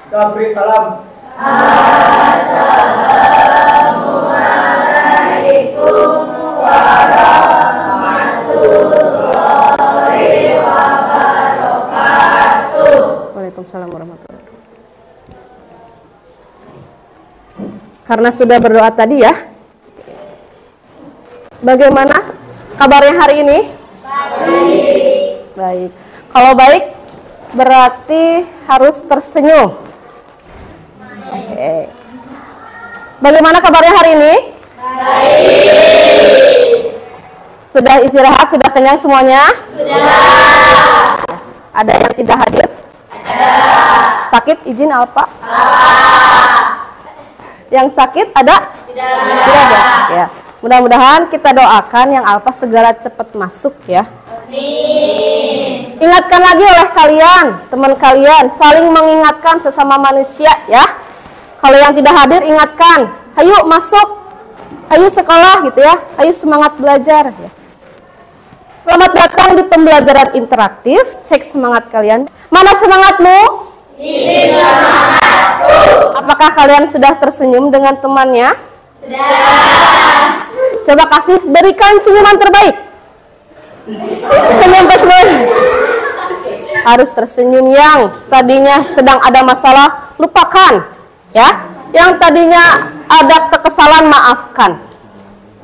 Kita beri salam. Assalamualaikum warahmatullahi wabarakatuh. Waalaikumsalam warahmatullahi wabarakatuh. Karena sudah berdoa tadi ya, bagaimana kabarnya hari ini? Baik. Kalau baik berarti harus tersenyum. Oke. Bagaimana kabarnya hari ini? Baik. Sudah istirahat, sudah kenyang semuanya? Sudah. Ada yang tidak hadir? Ada. Sakit izin Alpa? Yang sakit ada? Tidak ada. Ya. Mudah-mudahan kita doakan yang Alpa segera cepat masuk ya. Amin. Ingatkan lagi oleh kalian, teman kalian, saling mengingatkan sesama manusia ya. Kalau yang tidak hadir ingatkan, ayo masuk, ayo sekolah gitu ya, ayo semangat belajar ya. Selamat datang di pembelajaran interaktif, cek semangat kalian. Mana semangatmu? Ini semangatku. Apakah kalian sudah tersenyum dengan temannya? Sudah. Coba berikan senyuman terbaik. Senyum ke semua. Harus tersenyum. Yang tadinya sedang ada masalah, lupakan ya. Yang tadinya ada kekesalan, maafkan.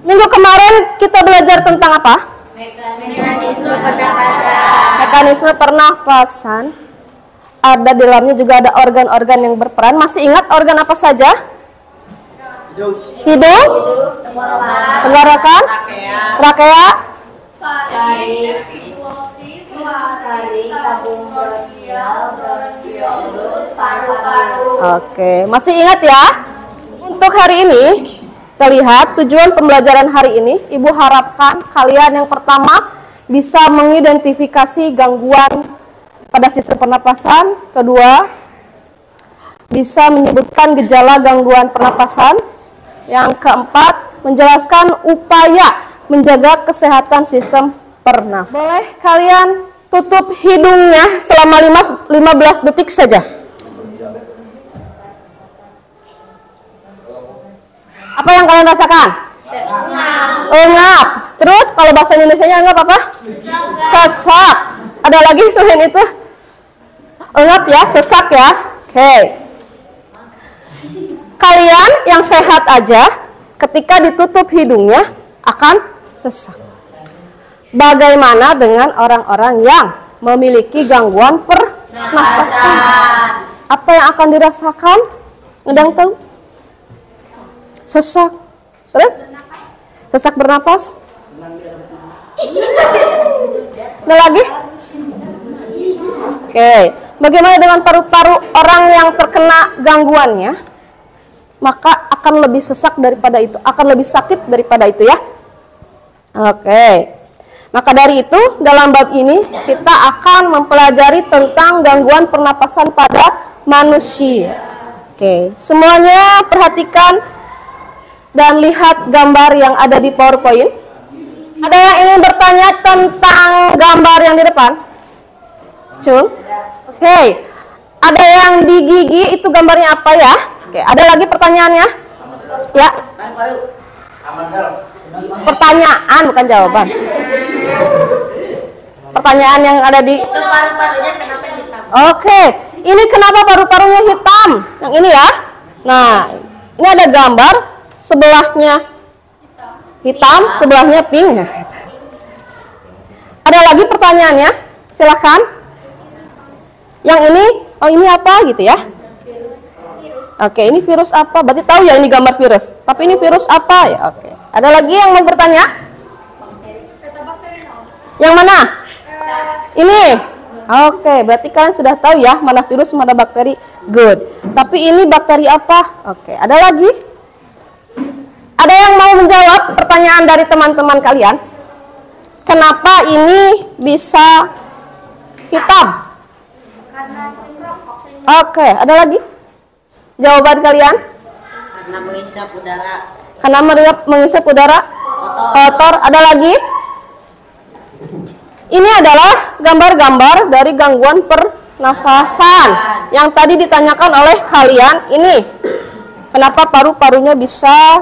Minggu kemarin kita belajar tentang apa? Mekanisme pernapasan. Mekanisme pernapasan. Ada di dalamnya juga ada organ-organ yang berperan. Masih ingat organ apa saja? Hidung, tenggorokan, trakea, Oke, masih ingat ya? Untuk hari ini, kita lihat tujuan pembelajaran hari ini. Ibu harapkan kalian yang pertama bisa mengidentifikasi gangguan pada sistem pernapasan. Kedua, bisa menyebutkan gejala gangguan pernapasan. Yang keempat, menjelaskan upaya menjaga kesehatan sistem pernapasan. Boleh kalian tutup hidungnya selama 15 detik saja. Apa yang kalian rasakan? Engap. Terus kalau bahasa Indonesianya engap apa? Sesak. Ada lagi selain itu? Engap ya, sesak ya. Oke. Kalian yang sehat aja ketika ditutup hidungnya akan sesak. Bagaimana dengan orang-orang yang memiliki gangguan pernapasan? Apa yang akan dirasakan? Ngedang tahu? Sesak. Terus? Sesak bernapas? Ada lagi? Oke. Bagaimana dengan paru-paru orang yang terkena gangguannya? Maka akan lebih sesak daripada itu, akan lebih sakit daripada itu ya. Oke. Maka dari itu dalam bab ini kita akan mempelajari tentang gangguan pernapasan pada manusia. Oke, semuanya perhatikan dan lihat gambar yang ada di PowerPoint. Ada yang ingin bertanya tentang gambar yang di depan? Cung? Oke. Ada yang di gigi, itu gambarnya apa ya? Oke, ada lagi pertanyaannya? Ya. Pertanyaan bukan jawaban. Pertanyaan yang ada di Paru-parunya kenapa hitam? Oke, ini kenapa paru-parunya hitam? Yang ini ya. Nah, ini ada gambar sebelahnya hitam, sebelahnya pink ya. Ada lagi pertanyaannya? Silahkan. Yang ini, oh ini apa gitu ya? Oke, ini virus apa? Berarti tahu ya ini gambar virus. Tapi ini virus apa ya? Oke. Ada lagi yang mau bertanya? Yang mana? Ini. Oke, berarti kalian sudah tahu ya mana virus, mana bakteri. Good. Tapi ini bakteri apa? Oke, ada lagi? Ada yang mau menjawab pertanyaan dari teman-teman kalian? Kenapa ini bisa hitam? Oke, ada lagi? Jawaban kalian? Karena menghisap udara. Karena menghisap udara kotor. Ada lagi? Ini adalah gambar-gambar dari gangguan pernafasan yang tadi ditanyakan oleh kalian. Ini kenapa paru-parunya bisa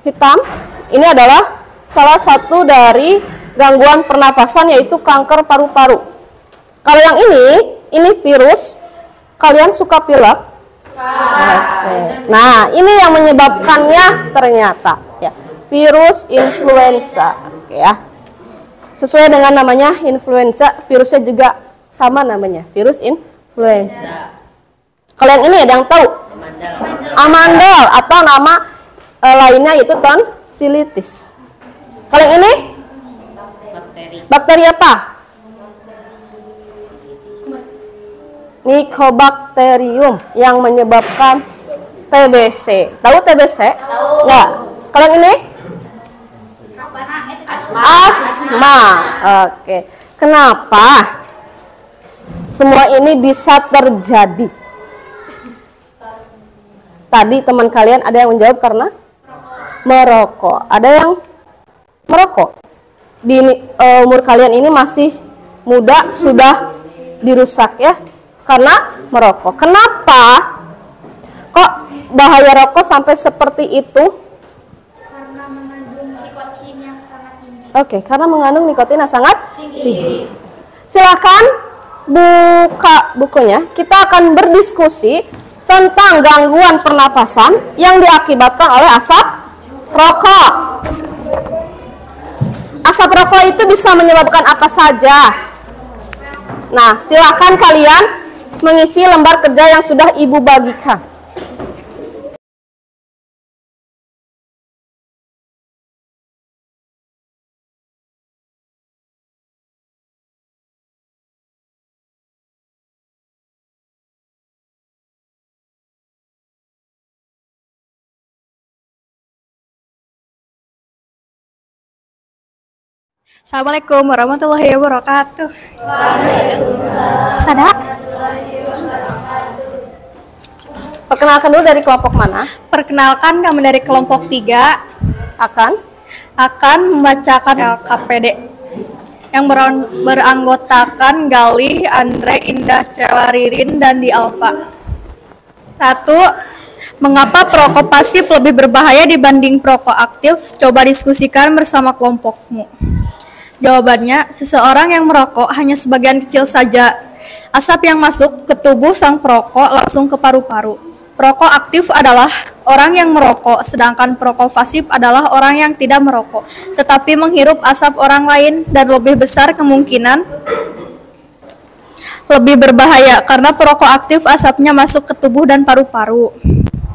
hitam? Ini adalah salah satu dari gangguan pernafasan, yaitu kanker paru-paru. Kalau yang ini virus. Kalian suka pilek? Nah, ini yang menyebabkannya ternyata ya, virus influenza. Oke ya. Sesuai dengan namanya influenza, virusnya juga sama namanya, virus influenza. Kalau yang ini ada yang tahu? Amandel atau nama lainnya yaitu tonsilitis. Kalau yang ini? Bakteri apa? Mycobacterium yang menyebabkan TBC. Tahu TBC? Tahu. Enggak. Kalau yang ini? Asma. Oke. Kenapa semua ini bisa terjadi? Tadi teman kalian ada yang menjawab karena merokok. Ada yang merokok. Di umur kalian ini masih muda sudah dirusak ya. Karena merokok. Kenapa kok bahaya rokok sampai seperti itu? Karena mengandung nikotin yang sangat tinggi. Oke, karena mengandung nikotin yang sangat tinggi. Silakan buka bukunya. Kita akan berdiskusi tentang gangguan pernapasan yang diakibatkan oleh asap rokok. Asap rokok itu bisa menyebabkan apa saja? Nah, silakan kalian mengisi lembar kerja yang sudah Ibu bagikan. Assalamualaikum warahmatullahi wabarakatuh. Sada? Perkenalkan dulu dari kelompok mana? Perkenalkan kami dari kelompok 3 akan membacakan LKPD yang beranggotakan Galih, Andre, Indah, Cela, Ririn, dan Di Alfa. 1. Mengapa perokok pasif lebih berbahaya dibanding perokok aktif? Coba diskusikan bersama kelompokmu. Jawabannya, seseorang yang merokok hanya sebagian kecil saja. Asap yang masuk ke tubuh sang perokok langsung ke paru-paru. Perokok aktif adalah orang yang merokok, sedangkan perokok pasif adalah orang yang tidak merokok, tetapi menghirup asap orang lain dan lebih besar kemungkinan lebih berbahaya karena perokok aktif asapnya masuk ke tubuh dan paru-paru.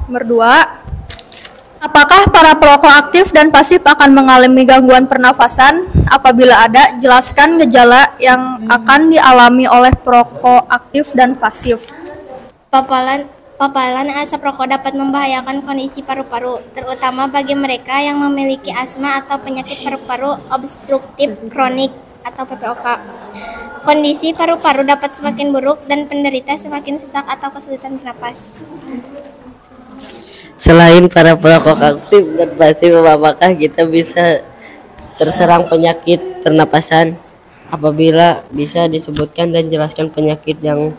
Nomor 2. Apakah para perokok aktif dan pasif akan mengalami gangguan pernafasan? Apabila ada, jelaskan gejala yang akan dialami oleh perokok aktif dan pasif. Paparan asap rokok dapat membahayakan kondisi paru-paru, terutama bagi mereka yang memiliki asma atau penyakit paru-paru obstruktif kronik atau PPOK. Kondisi paru-paru dapat semakin buruk dan penderita semakin sesak atau kesulitan bernapas. Selain para perokok aktif dan pasif, apakah kita bisa terserang penyakit pernapasan? Apabila bisa disebutkan dan jelaskan penyakit yang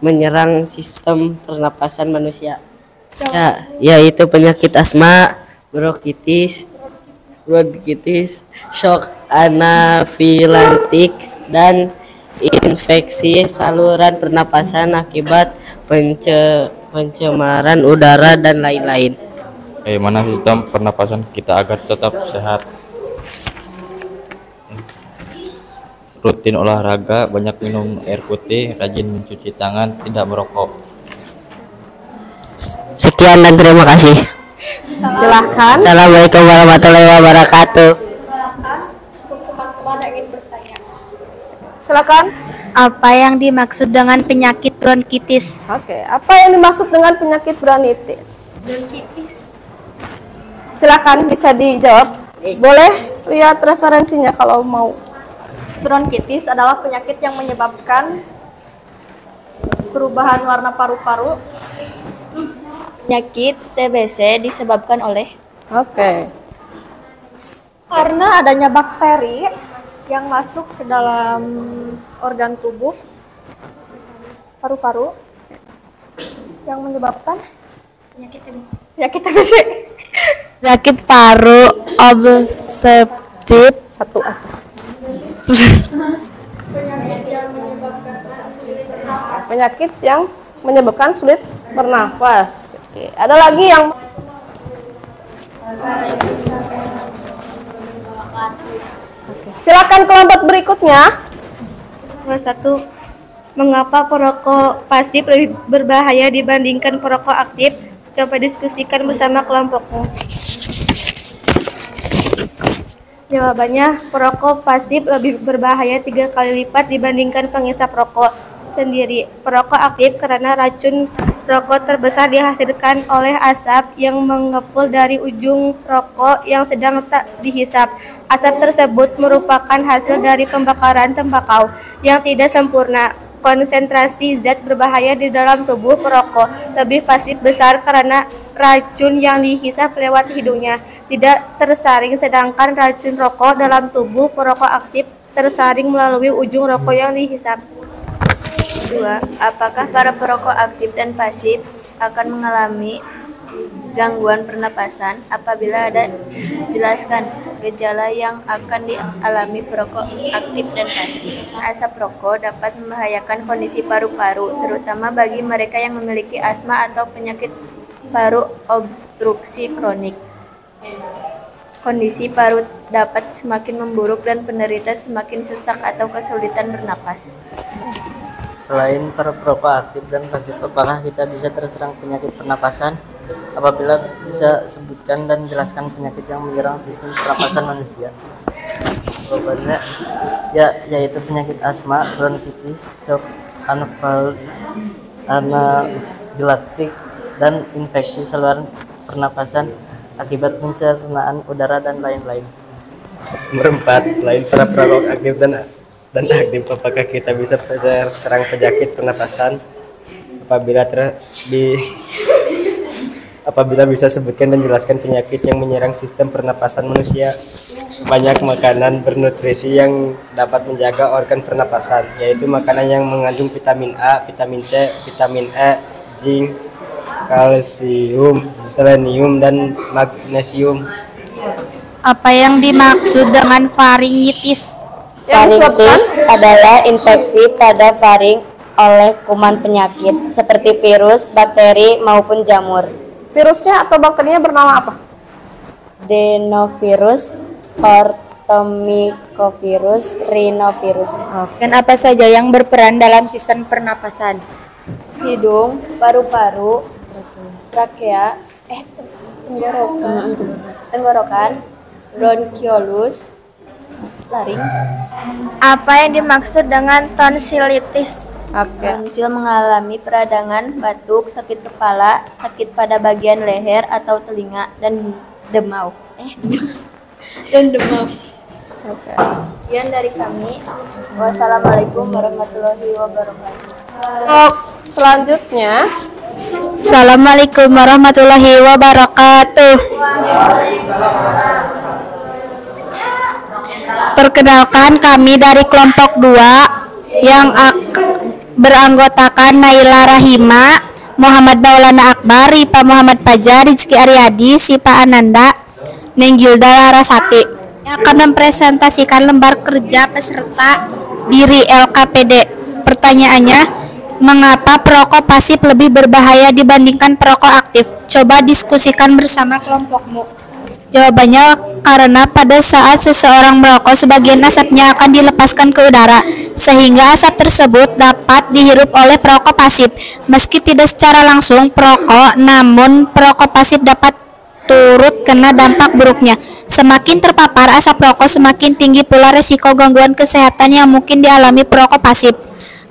menyerang sistem pernapasan manusia. Ya, yaitu penyakit asma, bronkitis, shock anafilantik, dan infeksi saluran pernapasan akibat pencemaran udara dan lain-lain. Bagaimana sistem pernapasan kita agar tetap sehat? Rutin olahraga, banyak minum air putih, rajin mencuci tangan, tidak merokok. Sekian dan terima kasih. Silahkan. Assalamualaikum warahmatullahi wabarakatuh. Silakan. Apa yang dimaksud dengan penyakit bronkitis? Oke, apa yang dimaksud dengan penyakit bronkitis? Silakan bisa dijawab. Boleh lihat referensinya kalau mau. Bronkitis adalah penyakit yang menyebabkan perubahan warna paru-paru. Penyakit TBC disebabkan oleh Oke. Karena adanya bakteri yang masuk ke dalam organ tubuh, paru-paru, yang menyebabkan penyakit TBC. Penyakit paru obstruktif. Satu aja. Penyakit yang menyebabkan sulit bernafas. Oke, ada lagi yang silakan kelompok berikutnya. Nomor 1. Mengapa perokok pasif lebih berbahaya dibandingkan perokok aktif? Coba diskusikan bersama kelompokmu. Jawabannya, perokok pasif lebih berbahaya 3 kali lipat dibandingkan penghisap rokok sendiri. Perokok aktif karena racun rokok terbesar dihasilkan oleh asap yang mengepul dari ujung rokok yang sedang tak dihisap. Asap tersebut merupakan hasil dari pembakaran tembakau yang tidak sempurna. Konsentrasi zat berbahaya di dalam tubuh perokok lebih pasif besar karena racun yang dihisap lewat hidungnya tidak tersaring, sedangkan racun rokok dalam tubuh perokok aktif tersaring melalui ujung rokok yang dihisap. 2. Apakah para perokok aktif dan pasif akan mengalami gangguan pernapasan? Apabila ada, jelaskan gejala yang akan dialami perokok aktif dan pasif. Asap rokok dapat membahayakan kondisi paru-paru, terutama bagi mereka yang memiliki asma atau penyakit paru obstruksi kronik. Kondisi paru dapat semakin memburuk dan penderita semakin sesak atau kesulitan bernapas. Selain para perokok aktif dan pasif, apakah kita bisa terserang penyakit pernapasan? Apabila bisa sebutkan dan jelaskan penyakit yang menyerang sistem pernapasan manusia. Jawabannya yaitu penyakit asma, bronkitis, shock anafilaktik, dan infeksi saluran pernapasan akibat pencernaan udara dan lain-lain. Nomor 4. Selain para perokok aktif dan aktif, apakah kita bisa terserang penyakit pernapasan? Apabila bisa sebutkan dan jelaskan penyakit yang menyerang sistem pernapasan manusia. Banyak makanan bernutrisi yang dapat menjaga organ pernapasan, yaitu makanan yang mengandung vitamin A, vitamin C, vitamin E, zinc, kalsium, selenium, dan magnesium. Apa yang dimaksud dengan faringitis? Faringitis adalah infeksi pada faring oleh kuman penyakit seperti virus, bakteri, maupun jamur. Virusnya atau bakterinya bernama apa? Adenovirus, ortomycovirus, rhinovirus. Dan apa saja yang berperan dalam sistem pernapasan? Hidung, paru-paru, trakea, tenggorokan, bronkiolus, laring. Apa yang dimaksud dengan tonsilitis? Tonsil mengalami peradangan, batuk, sakit kepala, sakit pada bagian leher atau telinga, dan demam. Sekian dari kami. Wassalamualaikum warahmatullahi wabarakatuh. Selanjutnya, Assalamualaikum warahmatullahi wabarakatuh. Perkenalkan, kami dari kelompok 2 yang beranggotakan Naila Rahima, Muhammad Maulana Akbar, Ripa Muhammad Fajar, Rizky Aryadi, Sipa Ananda, Nenggilda Larasati, yang akan mempresentasikan lembar kerja peserta diri LKPD. Pertanyaannya, mengapa perokok pasif lebih berbahaya dibandingkan perokok aktif? Coba diskusikan bersama kelompokmu. Jawabannya, karena pada saat seseorang merokok, sebagian asapnya akan dilepaskan ke udara, sehingga asap tersebut dapat dihirup oleh perokok pasif. Meski tidak secara langsung perokok, namun perokok pasif dapat turut kena dampak buruknya. Semakin terpapar asap rokok, semakin tinggi pula resiko gangguan kesehatan yang mungkin dialami perokok pasif.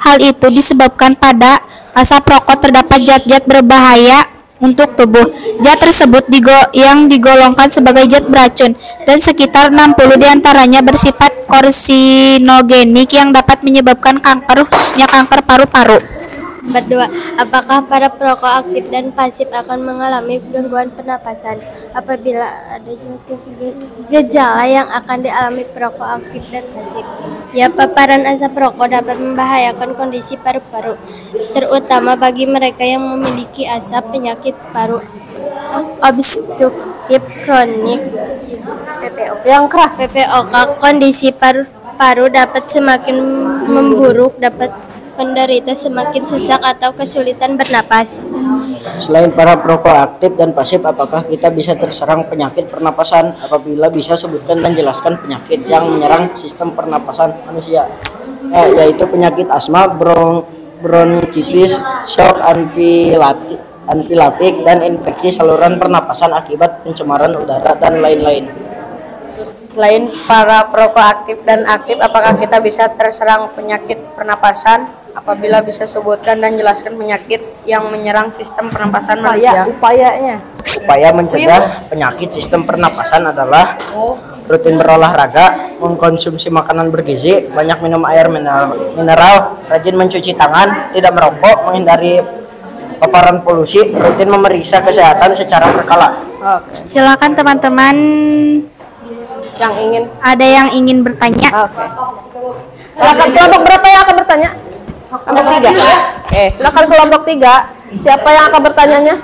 Hal itu disebabkan pada asap rokok terdapat zat-zat berbahaya untuk tubuh. Zat tersebut yang digolongkan sebagai zat beracun, dan sekitar 60 diantaranya bersifat karsinogenik yang dapat menyebabkan kanker, khususnya kanker paru-paru. Berdua, apakah para perokok aktif dan pasif akan mengalami gangguan pernapasan? Apabila ada jenis gejala yang akan dialami perokok aktif dan pasif. Ya, paparan asap rokok dapat membahayakan kondisi paru-paru, terutama bagi mereka yang memiliki asap penyakit paru obstruktif kronik yang keras. PPOK. Kondisi paru dapat semakin memburuk, dapat penderita semakin sesak atau kesulitan bernapas. Selain para perokok aktif dan pasif, apakah kita bisa terserang penyakit pernapasan? Apabila bisa, sebutkan dan jelaskan penyakit yang menyerang sistem pernapasan manusia, yaitu penyakit asma, bronkitis, shock anafilaktik, dan infeksi saluran pernapasan akibat pencemaran udara dan lain-lain. Selain para perokok aktif dan aktif, apakah kita bisa terserang penyakit pernapasan? Apabila bisa, sebutkan dan jelaskan penyakit yang menyerang sistem pernapasan manusia. Upaya mencegah penyakit sistem pernapasan adalah rutin berolahraga, mengkonsumsi makanan bergizi, banyak minum air mineral, rajin mencuci tangan, tidak merokok, menghindari paparan polusi, rutin memeriksa kesehatan secara berkala. Silakan teman-teman ada yang ingin bertanya. Silakan kelompok berapa yang akan bertanya? Kelompok 3. Silakan kelompok 3. Siapa yang akan bertanyanya?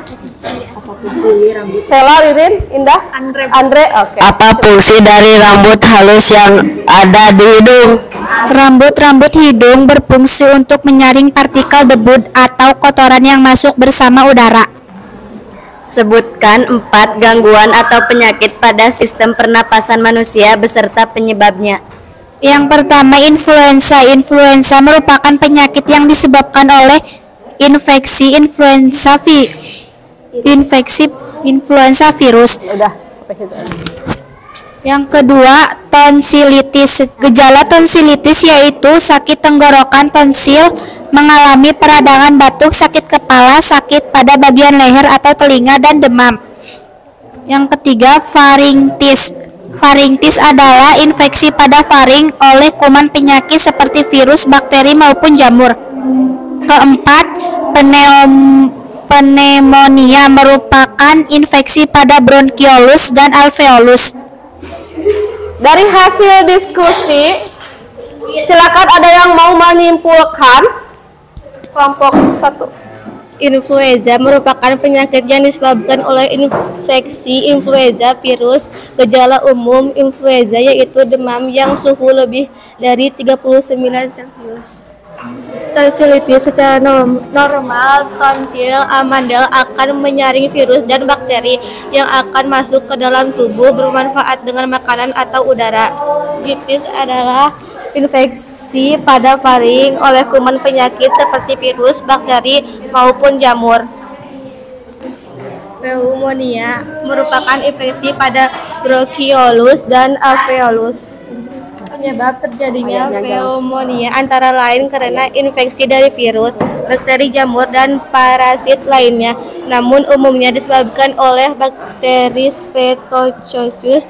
Cela, Ririn, Indah, Andre. Apa fungsi dari rambut halus yang ada di hidung? Rambut hidung berfungsi untuk menyaring partikel debu atau kotoran yang masuk bersama udara. Sebutkan 4 gangguan atau penyakit pada sistem pernapasan manusia beserta penyebabnya. Yang pertama, influenza. Influenza merupakan penyakit yang disebabkan oleh infeksi influenza virus. Yang kedua, tonsilitis. Gejala tonsilitis yaitu sakit tenggorokan, tonsil, mengalami peradangan batuk, sakit kepala, sakit pada bagian leher atau telinga, dan demam. Yang ketiga, faringitis. Faringitis adalah infeksi pada faring oleh kuman penyakit seperti virus, bakteri, maupun jamur. Keempat, pneumonia merupakan infeksi pada bronkiolus dan alveolus. Dari hasil diskusi, silakan ada yang mau menyimpulkan. Kelompok 1. Influenza merupakan penyakit yang disebabkan oleh infeksi influenza virus. Gejala umum influenza yaitu demam yang suhu lebih dari 39 Celcius. Tonsilitis secara normal, tonsil amandel akan menyaring virus dan bakteri yang akan masuk ke dalam tubuh bermanfaat dengan makanan atau udara. Gitis adalah infeksi pada faring oleh kuman penyakit seperti virus, bakteri, maupun jamur. Pneumonia merupakan infeksi pada bronkiolus dan alveolus. Penyebab terjadinya pneumonia antara lain karena infeksi dari virus, bakteri, jamur, dan parasit lainnya. Namun umumnya disebabkan oleh bakteri Streptococcus.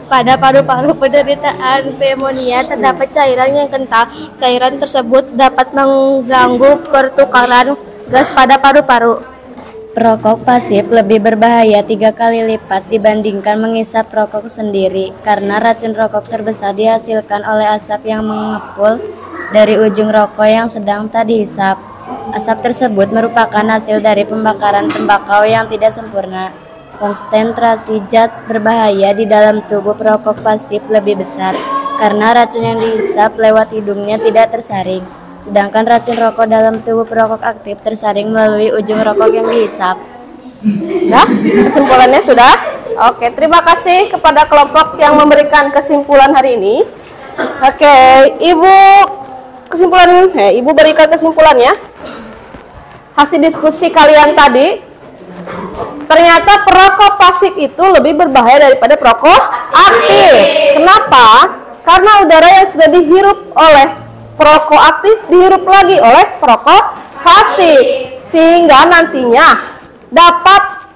Pada paru-paru penderitaan pneumonia terdapat cairan yang kental. Cairan tersebut dapat mengganggu pertukaran gas pada paru-paru. Perokok pasif lebih berbahaya 3 kali lipat dibandingkan mengisap rokok sendiri karena racun rokok terbesar dihasilkan oleh asap yang mengepul dari ujung rokok yang sedang tak dihisap. Asap tersebut merupakan hasil dari pembakaran tembakau yang tidak sempurna. Konsentrasi zat berbahaya di dalam tubuh perokok pasif lebih besar karena racun yang dihisap lewat hidungnya tidak tersaring. Sedangkan racun rokok dalam tubuh perokok aktif tersaring melalui ujung rokok yang dihisap. Nah, kesimpulannya sudah? Oke, terima kasih kepada kelompok yang memberikan kesimpulan hari ini. Oke, Ibu berikan kesimpulan ya. Hasil diskusi kalian tadi, ternyata perokok pasif itu lebih berbahaya daripada perokok aktif. Kenapa? Karena udara yang sudah dihirup oleh perokok aktif dihirup lagi oleh perokok pasif, sehingga nantinya dapat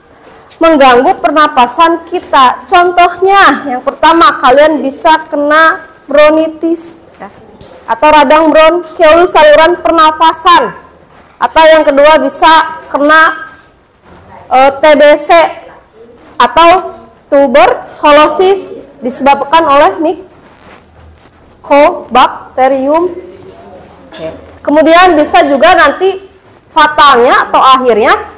mengganggu pernapasan kita. Contohnya, yang pertama, kalian bisa kena bronkitis. atau radang bronkiolus saluran pernapasan, atau yang kedua bisa kena TBC atau tuberkulosis disebabkan oleh Mycobacterium. Kemudian bisa juga nanti fatalnya atau akhirnya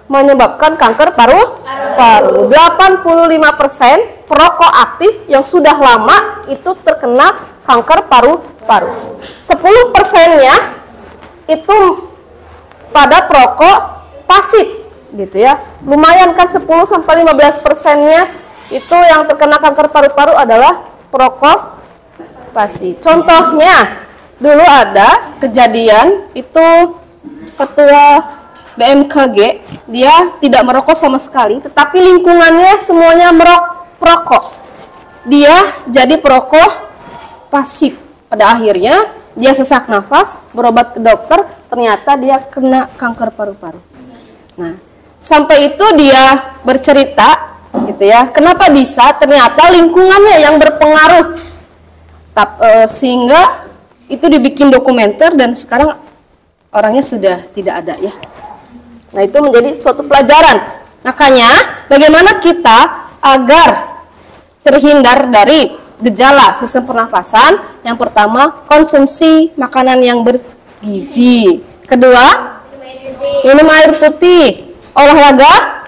menyebabkan kanker paru-paru. 85% perokok aktif yang sudah lama itu terkena kanker paru-paru. 10%-nya itu pada perokok pasif gitu ya. Lumayan kan 10-15%-nya itu yang terkena kanker paru-paru adalah perokok pasif. Contohnya dulu ada kejadian itu ketua BMKG, dia tidak merokok sama sekali, tetapi lingkungannya semuanya merokok. Dia jadi perokok pasif. Pada akhirnya dia sesak nafas, berobat ke dokter, ternyata dia kena kanker paru-paru. Nah, sampai itu dia bercerita gitu ya, kenapa bisa? Ternyata lingkungannya yang berpengaruh. Sehingga itu dibikin dokumenter dan sekarang orangnya sudah tidak ada ya. Nah, itu menjadi suatu pelajaran. Makanya bagaimana kita agar terhindar dari gejala sistem pernafasan? Yang pertama, konsumsi makanan yang bergizi. Kedua, minum air putih. Olahraga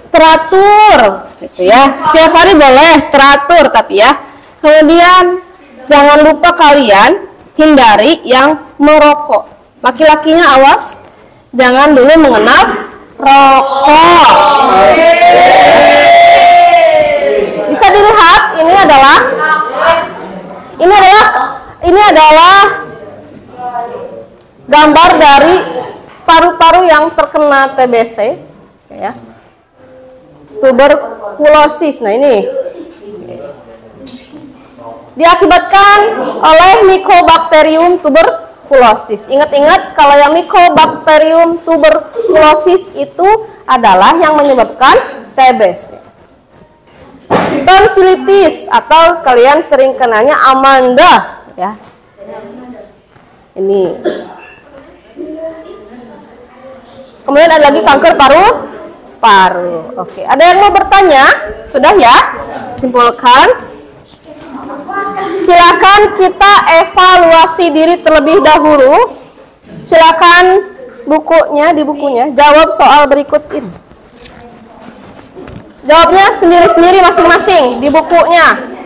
teratur gitu ya. Setiap hari boleh teratur tapi ya. Kemudian jangan lupa kalian hindari yang merokok. Laki-lakinya awas, jangan dulu mengenal rokok. Bisa dilihat ini adalah gambar dari paru-paru yang terkena TBC ya. Tuberkulosis. Nah, ini diakibatkan oleh Mycobacterium tuberculosis. Ingat-ingat kalau yang Mycobacterium tuberculosis itu adalah yang menyebabkan TBC. Tonsilitis atau kalian sering kenalnya Amanda ya. Ini. Kemudian ada lagi kanker paru. Oke, ada yang mau bertanya? Sudah ya? Simpulkan. Silakan kita evaluasi diri terlebih dahulu. Silakan di bukunya jawab soal berikut ini. Jawabnya sendiri-sendiri masing-masing di bukunya.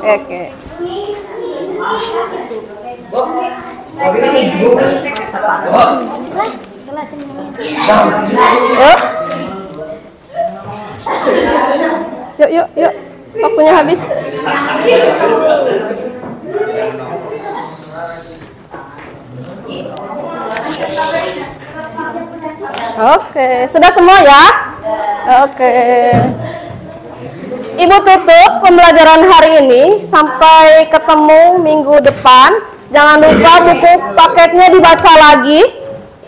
Oke. Yuk. Waktunya habis. Oke, sudah semua ya? Oke. Ibu tutup pembelajaran hari ini. Sampai ketemu minggu depan. Jangan lupa buku paketnya dibaca lagi.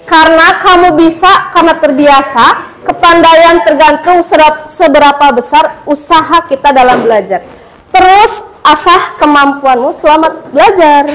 Karena kamu bisa, karena terbiasa. Kepandaian tergantung seberapa besar usaha kita dalam belajar. Terus asah kemampuanmu. Selamat belajar.